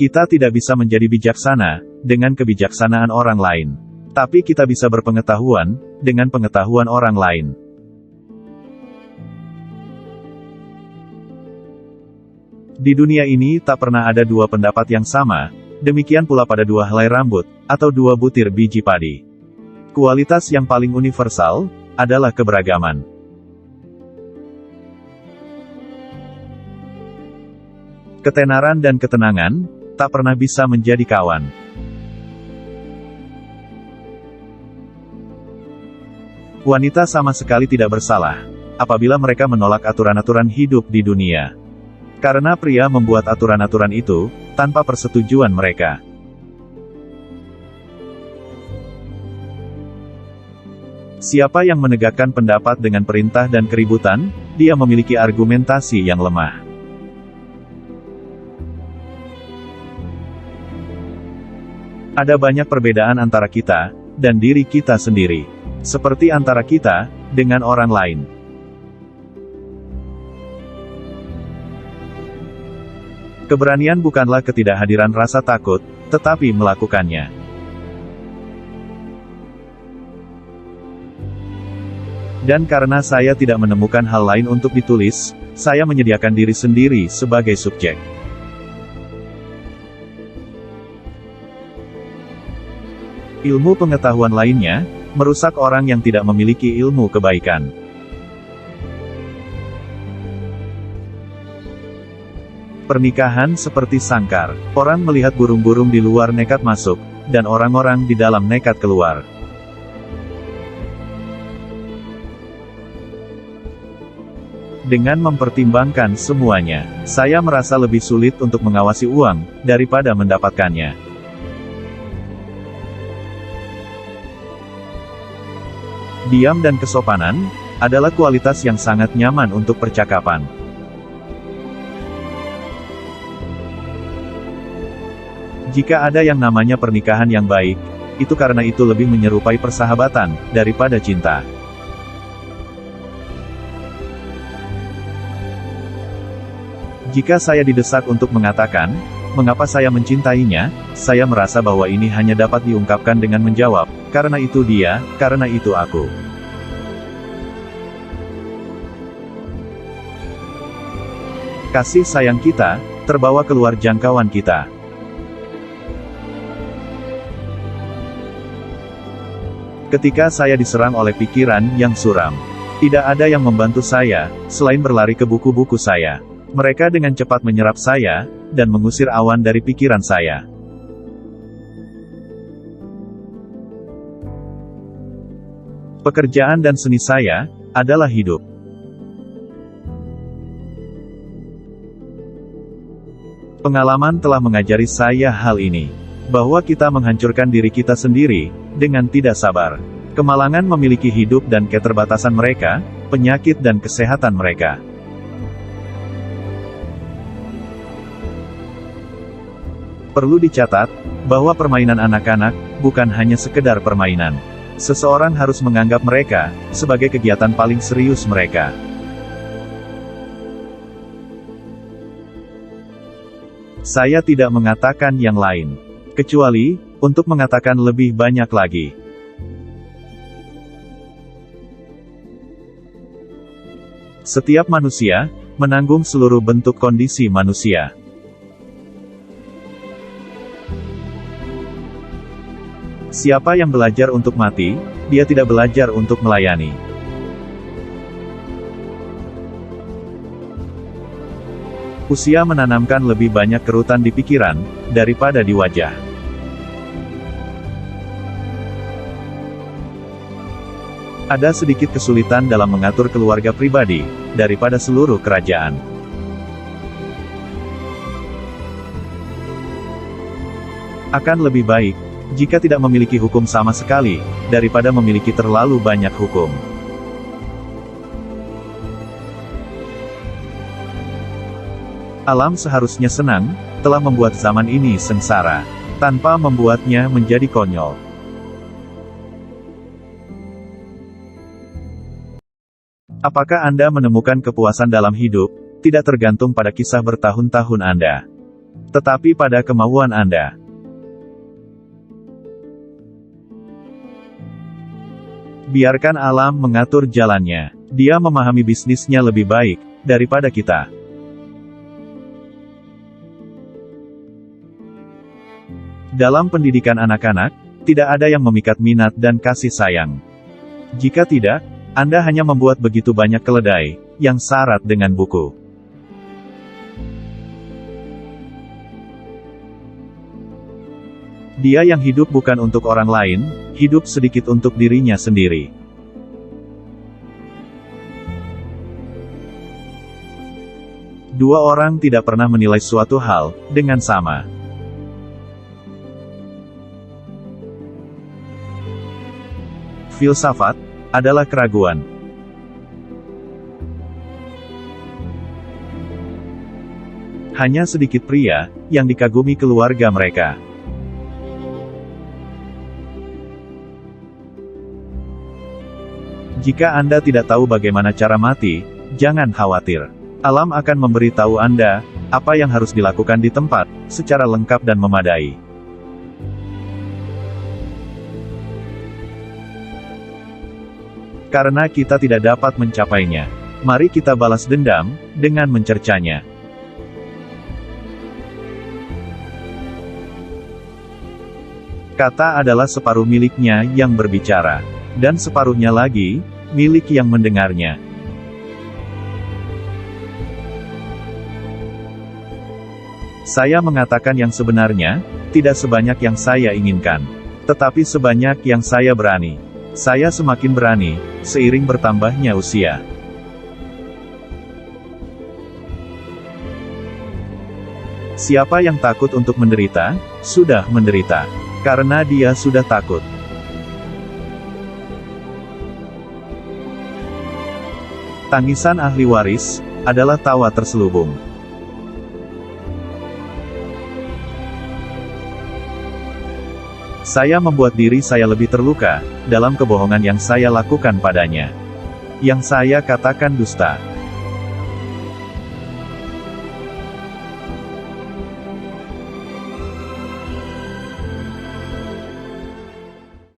Kita tidak bisa menjadi bijaksana dengan kebijaksanaan orang lain. Tapi kita bisa berpengetahuan dengan pengetahuan orang lain. Di dunia ini tak pernah ada dua pendapat yang sama, demikian pula pada dua helai rambut, atau dua butir biji padi. Kualitas yang paling universal adalah keberagaman. Ketenaran dan ketenangan tak pernah bisa menjadi kawan. Wanita sama sekali tidak bersalah apabila mereka menolak aturan-aturan hidup di dunia. Karena pria membuat aturan-aturan itu tanpa persetujuan mereka. Siapa yang menegakkan pendapat dengan perintah dan keributan, dia memiliki argumentasi yang lemah. Ada banyak perbedaan antara kita dan diri kita sendiri, seperti antara kita dengan orang lain. Keberanian bukanlah ketidakhadiran rasa takut, tetapi melakukannya. Dan karena saya tidak menemukan hal lain untuk ditulis, saya menyediakan diri sendiri sebagai subjek. Ilmu pengetahuan lainnya merusak orang yang tidak memiliki ilmu kebaikan. Pernikahan seperti sangkar. Orang melihat burung-burung di luar nekat masuk, dan orang-orang di dalam nekat keluar. Dengan mempertimbangkan semuanya, saya merasa lebih sulit untuk mengawasi uang daripada mendapatkannya. Diam dan kesopanan adalah kualitas yang sangat nyaman untuk percakapan. Jika ada yang namanya pernikahan yang baik, itu karena itu lebih menyerupai persahabatan daripada cinta. Jika saya didesak untuk mengatakan mengapa saya mencintainya, saya merasa bahwa ini hanya dapat diungkapkan dengan menjawab, karena itu dia, karena itu aku. Kasih sayang kita terbawa keluar jangkauan kita. Ketika saya diserang oleh pikiran yang suram, tidak ada yang membantu saya selain berlari ke buku-buku saya. Mereka dengan cepat menyerap saya dan mengusir awan dari pikiran saya. Pekerjaan dan seni saya adalah hidup. Pengalaman telah mengajari saya hal ini, bahwa kita menghancurkan diri kita sendiri dengan tidak sabar. Kemalangan memiliki hidup dan keterbatasan mereka, penyakit dan kesehatan mereka. Perlu dicatat bahwa permainan anak-anak bukan hanya sekedar permainan. Seseorang harus menganggap mereka sebagai kegiatan paling serius mereka. Saya tidak mengatakan yang lain, kecuali untuk mengatakan lebih banyak lagi. Setiap manusia menanggung seluruh bentuk kondisi manusia. Siapa yang belajar untuk mati, dia tidak belajar untuk melayani. Usia menanamkan lebih banyak kerutan di pikiran daripada di wajah. Ada sedikit kesulitan dalam mengatur keluarga pribadi daripada seluruh kerajaan. Akan lebih baik jika tidak memiliki hukum sama sekali daripada memiliki terlalu banyak hukum. Alam seharusnya senang telah membuat zaman ini sengsara, tanpa membuatnya menjadi konyol. Apakah Anda menemukan kepuasan dalam hidup? Tidak tergantung pada kisah bertahun-tahun Anda. tetapi pada kemauan Anda. Biarkan alam mengatur jalannya. Dia memahami bisnisnya lebih baik daripada kita. Dalam pendidikan anak-anak, tidak ada yang memikat minat dan kasih sayang. Jika tidak, Anda hanya membuat begitu banyak keledai yang syarat dengan buku. Dia yang hidup bukan untuk orang lain, hidup sedikit untuk dirinya sendiri. Dua orang tidak pernah menilai suatu hal dengan sama. Filsafat adalah keraguan. Hanya sedikit pria yang dikagumi keluarga mereka. Jika Anda tidak tahu bagaimana cara mati, jangan khawatir. Alam akan memberitahu Anda apa yang harus dilakukan di tempat secara lengkap dan memadai. Karena kita tidak dapat mencapainya, mari kita balas dendam dengan mencercanya. Kata adalah separuh miliknya yang berbicara, dan separuhnya lagi milik yang mendengarnya. Saya mengatakan yang sebenarnya, tidak sebanyak yang saya inginkan, tetapi sebanyak yang saya berani. Saya semakin berani, seiring bertambahnya usia. Siapa yang takut untuk menderita, sudah menderita. Karena dia sudah takut. Tangisan ahli waris adalah tawa terselubung. Saya membuat diri saya lebih terluka dalam kebohongan yang saya lakukan padanya. Yang saya katakan dusta.